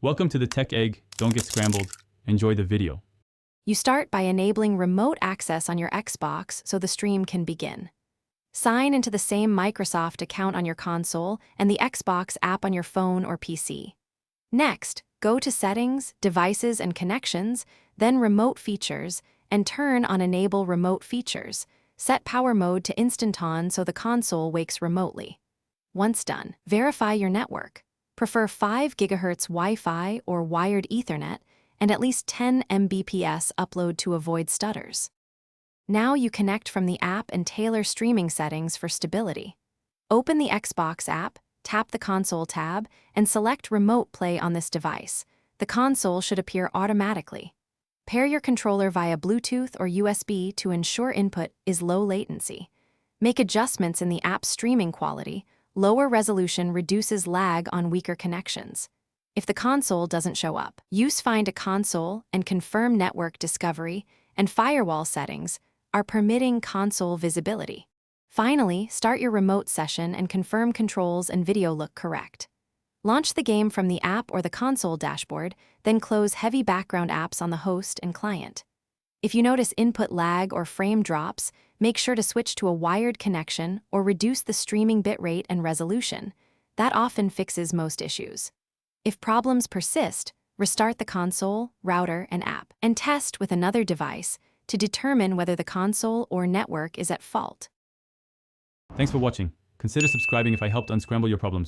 Welcome to the Tech Egg. Don't get scrambled. Enjoy the video. You start by enabling remote access on your Xbox so the stream can begin. Sign into the same Microsoft account on your console and the Xbox app on your phone or PC. Next, go to Settings, Devices and Connections, then Remote Features, and turn on Enable Remote Features. Set power mode to Instant On so the console wakes remotely. Once done, verify your network. Prefer 5 GHz Wi-Fi or wired Ethernet, and at least 10 Mbps upload to avoid stutters. Now you connect from the app and tailor streaming settings for stability. Open the Xbox app, tap the console tab, and select Remote Play on this device. The console should appear automatically. Pair your controller via Bluetooth or USB to ensure input is low latency. Make adjustments in the app's streaming quality. Lower resolution reduces lag on weaker connections. If the console doesn't show up, use Find a Console and confirm network discovery, and firewall settings are permitting console visibility. Finally, start your remote session and confirm controls and video look correct. Launch the game from the app or the console dashboard, then close heavy background apps on the host and client. If you notice input lag or frame drops, make sure to switch to a wired connection or reduce the streaming bitrate and resolution. That often fixes most issues. If problems persist, restart the console, router, and app, and test with another device to determine whether the console or network is at fault. Thanks for watching. Consider subscribing if I helped unscramble your problems.